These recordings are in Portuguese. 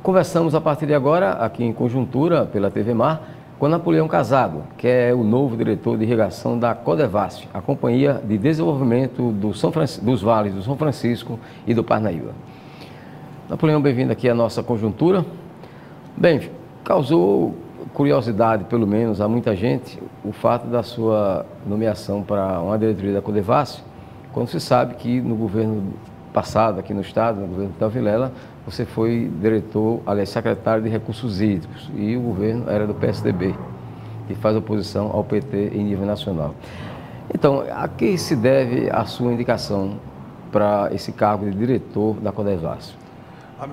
Conversamos a partir de agora, aqui em Conjuntura, pela TV Mar, com Napoleão Casado, que é o novo diretor de irrigação da Codevasf, a Companhia de Desenvolvimento dos Vales do São Francisco e do Parnaíba. Napoleão, bem-vindo aqui à nossa Conjuntura. Bem, causou curiosidade, pelo menos, a muita gente, o fato da sua nomeação para uma diretoria da Codevasf, quando se sabe que no governo passado, aqui no estado, no governo de Vilela, você foi diretor, aliás, secretário de Recursos Hídricos, e o governo era do PSDB, que faz oposição ao PT em nível nacional. Então, a que se deve a sua indicação para esse cargo de diretor da Codevasf?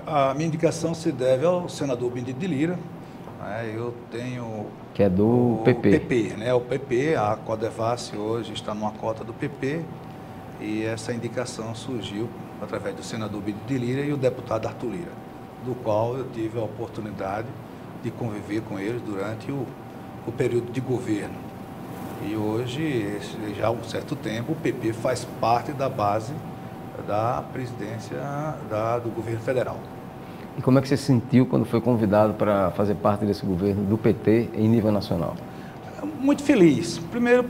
A minha indicação se deve ao senador Benedito de Lira. Eu tenho... Que é do PP. PP, né? O PP, a Codevasf hoje está numa cota do PP, e essa indicação surgiu através do senador Benedito de Lira e o deputado Arthur Lira, do qual eu tive a oportunidade de conviver com eles durante o período de governo. E hoje, já há um certo tempo, o PP faz parte da base da presidência do governo federal. E como é que você se sentiu quando foi convidado para fazer parte desse governo do PT em nível nacional? Muito feliz. Primeiro,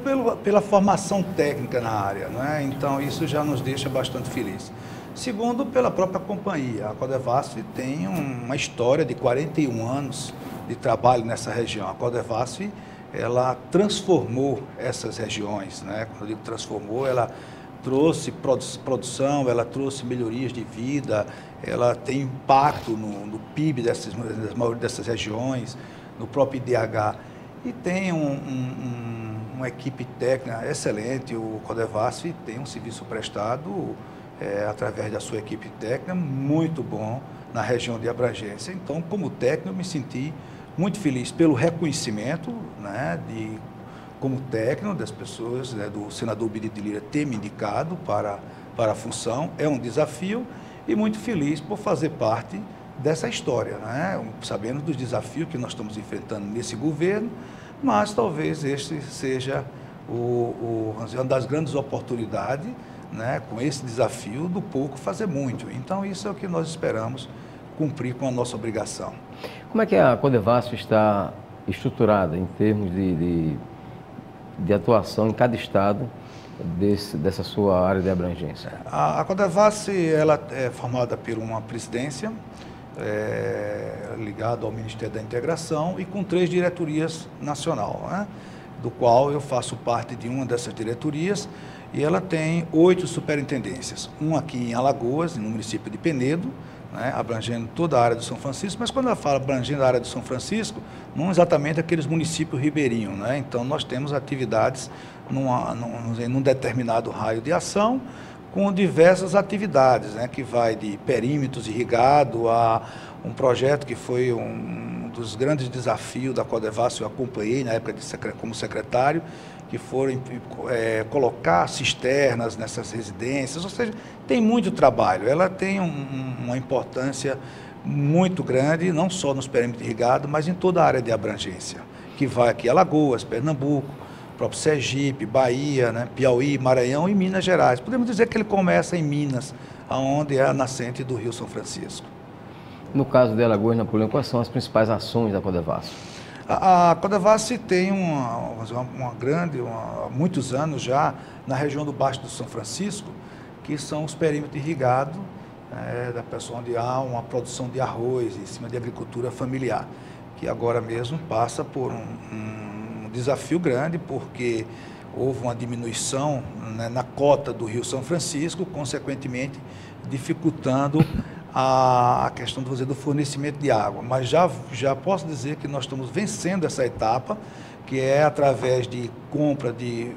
pela formação técnica na área, né? Então isso já nos deixa bastante felizes. Segundo, pela própria companhia. A Codevasf tem uma história de 41 anos de trabalho nessa região. A Codevasf, ela transformou essas regiões, né? Quando eu digo transformou, ela trouxe produção, ela trouxe melhorias de vida, ela tem impacto no PIB dessas regiões, no próprio IDH. E tem uma equipe técnica excelente. O Codevasf tem um serviço prestado através da sua equipe técnica muito bom na região de abrangência. Então, como técnico, eu me senti muito feliz pelo reconhecimento, né, como técnico das pessoas, né, do senador Benedito de Lira ter me indicado para a função. É um desafio, e muito feliz por fazer parte dessa história, né? Sabendo dos desafios que nós estamos enfrentando nesse governo, mas talvez este seja uma das grandes oportunidades, né, com esse desafio do pouco fazer muito. Então isso é o que nós esperamos cumprir com a nossa obrigação. Como é que a Codevasf está estruturada em termos de atuação em cada estado dessa sua área de abrangência? A Codevasf, ela é formada por uma presidência ligada ao Ministério da Integração e com 3 diretorias nacional, né? Do qual eu faço parte de uma dessas diretorias, e ela tem 8 superintendências. Uma aqui em Alagoas, no município de Penedo, né, abrangendo toda a área do São Francisco, mas quando ela fala abrangendo a área do São Francisco, não exatamente aqueles municípios ribeirinhos, né? Então nós temos atividades num determinado raio de ação, com diversas atividades, né, que vai de perímetros irrigados a um projeto que foi um dos grandes desafios da Codevasf, eu acompanhei na época como secretário, que foram colocar cisternas nessas residências. Ou seja, tem muito trabalho. Ela tem uma importância muito grande, não só nos perímetros irrigados, mas em toda a área de abrangência, que vai aqui Alagoas, Pernambuco, próprio Sergipe, Bahia, né, Piauí, Maranhão e Minas Gerais. Podemos dizer que ele começa em Minas, onde é a nascente do Rio São Francisco. No caso de Alagoas, Napoleão, quais são as principais ações da Codevasf? A Codevasf tem há muitos anos já, na região do Baixo do São Francisco, que são os perímetros irrigados, da pessoa onde há uma produção de arroz em cima de agricultura familiar, que agora mesmo passa por um desafio grande, porque houve uma diminuição, né, na cota do Rio São Francisco, consequentemente dificultando a questão do fornecimento de água. Mas já posso dizer que nós estamos vencendo essa etapa, que é através de compra de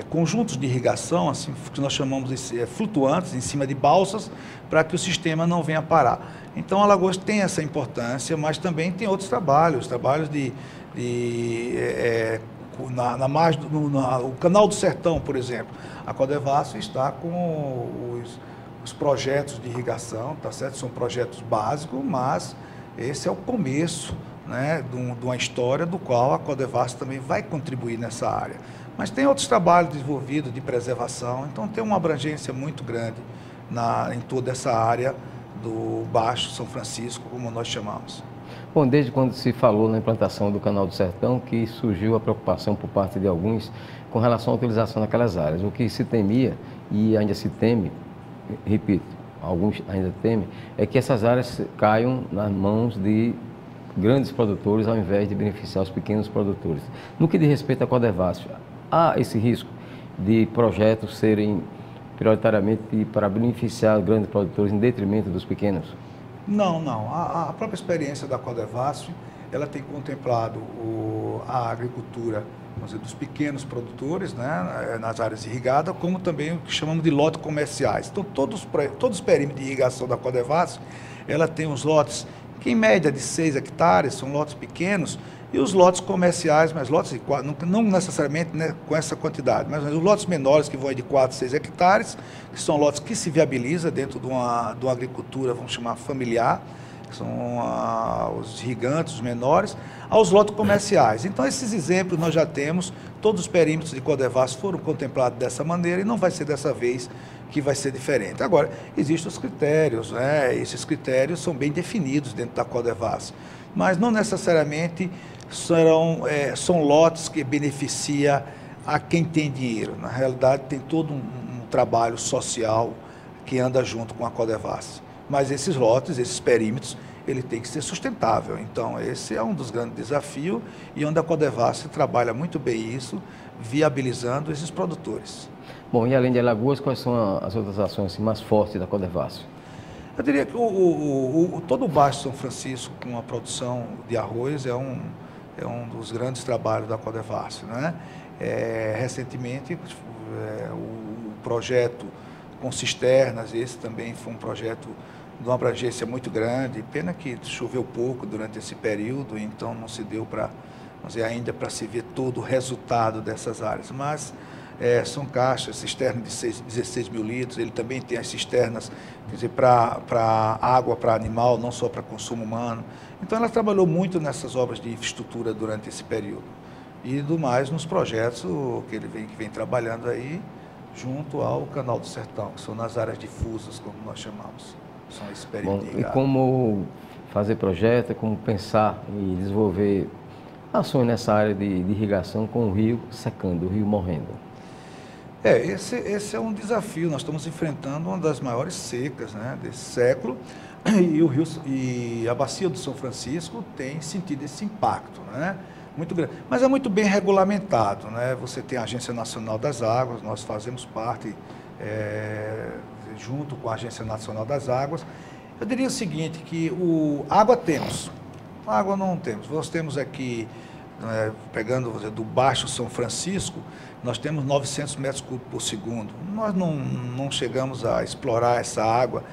conjuntos de irrigação, assim, que nós chamamos de flutuantes, em cima de balsas, para que o sistema não venha parar. Então, Alagoas tem essa importância, mas também tem outros trabalhos na margem, o Canal do Sertão, por exemplo. A Codevasf está com os projetos de irrigação, tá certo? São projetos básicos, mas esse é o começo, né, de uma história do qual a Codevasf também vai contribuir nessa área. Mas tem outros trabalhos desenvolvidos de preservação, então tem uma abrangência muito grande em toda essa área do Baixo São Francisco, como nós chamamos. Bom, desde quando se falou na implantação do Canal do Sertão, que surgiu a preocupação por parte de alguns com relação à utilização daquelas áreas. O que se temia, e ainda se teme, repito, alguns ainda temem, é que essas áreas caiam nas mãos de grandes produtores ao invés de beneficiar os pequenos produtores. No que diz respeito à Codevasf, há esse risco de projetos serem prioritariamente para beneficiar os grandes produtores em detrimento dos pequenos? Não, não. A própria experiência da Codevasf, ela tem contemplado a agricultura, vamos dizer, dos pequenos produtores, né, nas áreas irrigadas, como também o que chamamos de lotes comerciais. Então, todos os perímetros de irrigação da Codevasf, ela tem os lotes que em média de 6 hectares, são lotes pequenos, e os lotes comerciais, mas lotes de 4, não necessariamente, né, com essa quantidade, mas os lotes menores que vão de 4 a 6 hectares, que são lotes que se viabilizam dentro de uma agricultura, vamos chamar familiar, que são os gigantes, os menores, aos lotes comerciais. Então, esses exemplos nós já temos, todos os perímetros de Codevasf foram contemplados dessa maneira e não vai ser dessa vez que vai ser diferente. Agora, existem os critérios, né? Esses critérios são bem definidos dentro da Codevasf, mas não necessariamente são lotes que beneficiam a quem tem dinheiro. Na realidade, tem todo um trabalho social que anda junto com a Codevasf. Mas esses lotes, esses perímetros, ele tem que ser sustentável. Então, esse é um dos grandes desafios e onde a Codevasf trabalha muito bem isso, viabilizando esses produtores. Bom, e além de Alagoas, quais são as outras ações mais fortes da Codevasf? Eu diria que todo o Baixo São Francisco, com a produção de arroz, é um dos grandes trabalhos da Codevasf, né? Recentemente, o projeto com cisternas, esse também foi um projeto de uma abrangência muito grande, pena que choveu pouco durante esse período, então não se deu ainda para se ver todo o resultado dessas áreas, mas são caixas, cisternas de 16 mil litros, ele também tem as cisternas, quer dizer, para água, para animal, não só para consumo humano. Então ela trabalhou muito nessas obras de infraestrutura durante esse período. E do mais nos projetos que ele vem trabalhando aí, junto ao Canal do Sertão, que são nas áreas difusas, como nós chamamos. São esse período. Bom, e como fazer projeto, como pensar e desenvolver ações nessa área de irrigação com o rio secando, o rio morrendo? Esse é um desafio. Nós estamos enfrentando uma das maiores secas, né, desse século, e a bacia do São Francisco tem sentido esse impacto, né, muito grande. Mas é muito bem regulamentado, né? Você tem a Agência Nacional das Águas, nós fazemos parte junto com a Agência Nacional das Águas. Eu diria o seguinte, que água temos, água não temos. Nós temos aqui, pegando do Baixo São Francisco, nós temos 900 metros cúbicos por segundo. Nós não chegamos a explorar essa água,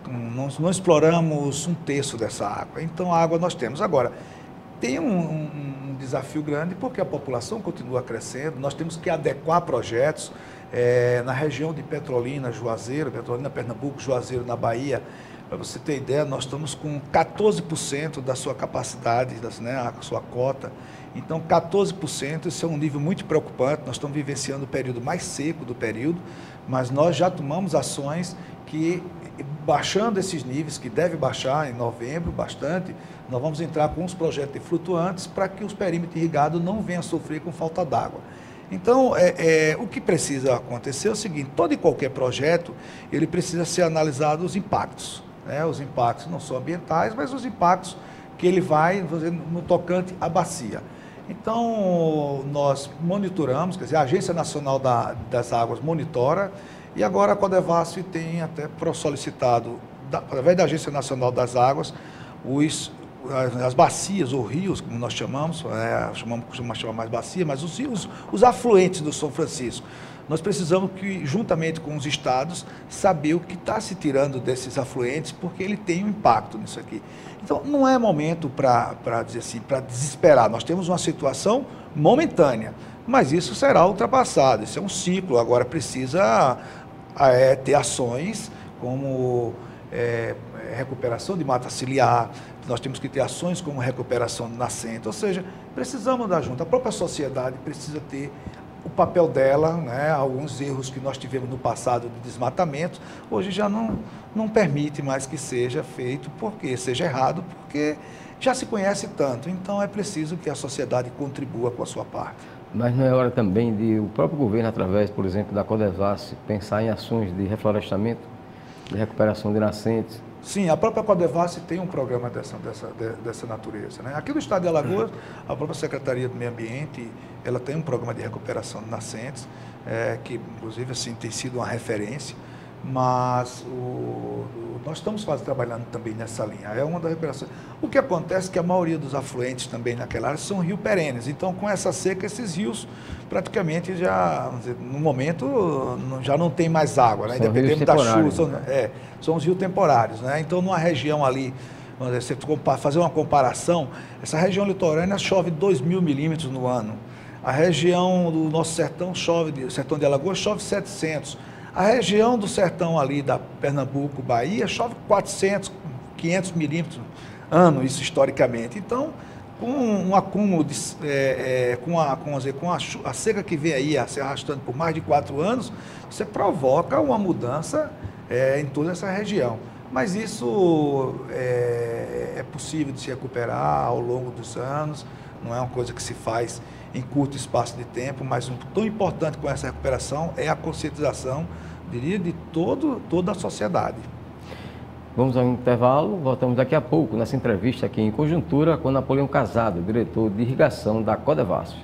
não exploramos um terço dessa água. Então, a água nós temos. Agora, tem um desafio grande porque a população continua crescendo, nós temos que adequar projetos na região de Petrolina, Juazeiro, Petrolina, Pernambuco, Juazeiro, na Bahia. Para você ter ideia, nós estamos com 14% da sua capacidade, né, a sua cota. Então, 14%, isso é um nível muito preocupante. Nós estamos vivenciando o período mais seco do período, mas nós já tomamos ações que, baixando esses níveis, que deve baixar em novembro bastante, nós vamos entrar com os projetos de flutuantes para que os perímetros irrigados não venham a sofrer com falta d'água. Então, o que precisa acontecer é o seguinte: todo e qualquer projeto, ele precisa ser analisado os impactos. Os impactos não só ambientais, mas os impactos que ele vai fazer no tocante à bacia. Então, nós monitoramos, quer dizer, a Agência Nacional das Águas monitora, e agora a Codevasf tem até solicitado, através da Agência Nacional das Águas, as bacias ou rios, como nós chamamos, costumamos chamar mais bacia, mas os rios, os afluentes do São Francisco. Nós precisamos, juntamente com os estados, saber o que está se tirando desses afluentes, porque ele tem um impacto nisso aqui. Então, não é momento para dizer assim, para desesperar. Nós temos uma situação momentânea, mas isso será ultrapassado. Isso é um ciclo. Agora precisa ter ações como recuperação de mata ciliar. Nós temos que ter ações como recuperação de nascente. Ou seja, precisamos dar junto. A própria sociedade precisa ter o papel dela, né, alguns erros que nós tivemos no passado de desmatamento, hoje já não permite mais que seja feito, porque seja errado, porque já se conhece tanto. Então é preciso que a sociedade contribua com a sua parte. Mas não é hora também de o próprio governo, através, por exemplo, da Codevasf, pensar em ações de reflorestamento, de recuperação de nascentes? Sim, a própria Codevasf tem um programa dessa natureza, né? Aqui no estado de Alagoas, a própria Secretaria do Meio Ambiente, ela tem um programa de recuperação de nascentes, que inclusive assim, tem sido uma referência, mas nós estamos trabalhando também nessa linha, é uma das recuperações. O que acontece é que a maioria dos afluentes também naquela área são rios perenes, então com essa seca esses rios praticamente já, vamos dizer, no momento já não tem mais água, né? Independente da chuva, são os rios temporários, né? Então numa região ali, vamos dizer, fazer uma comparação, essa região litorânea chove 2.000 milímetros no ano, a região do nosso sertão sertão de Alagoas chove 700. A região do sertão ali da Pernambuco, Bahia, chove 400, 500 milímetros ano, isso historicamente. Então, com um acúmulo, com a seca que vem aí se arrastando por mais de 4 anos, você provoca uma mudança em toda essa região. Mas isso é possível de se recuperar ao longo dos anos, não é uma coisa que se faz em curto espaço de tempo, mas tão importante com essa recuperação é a conscientização, diria, de toda a sociedade. Vamos ao intervalo, voltamos daqui a pouco nessa entrevista aqui em Conjuntura com Napoleão Casado, diretor de irrigação da Codevasf.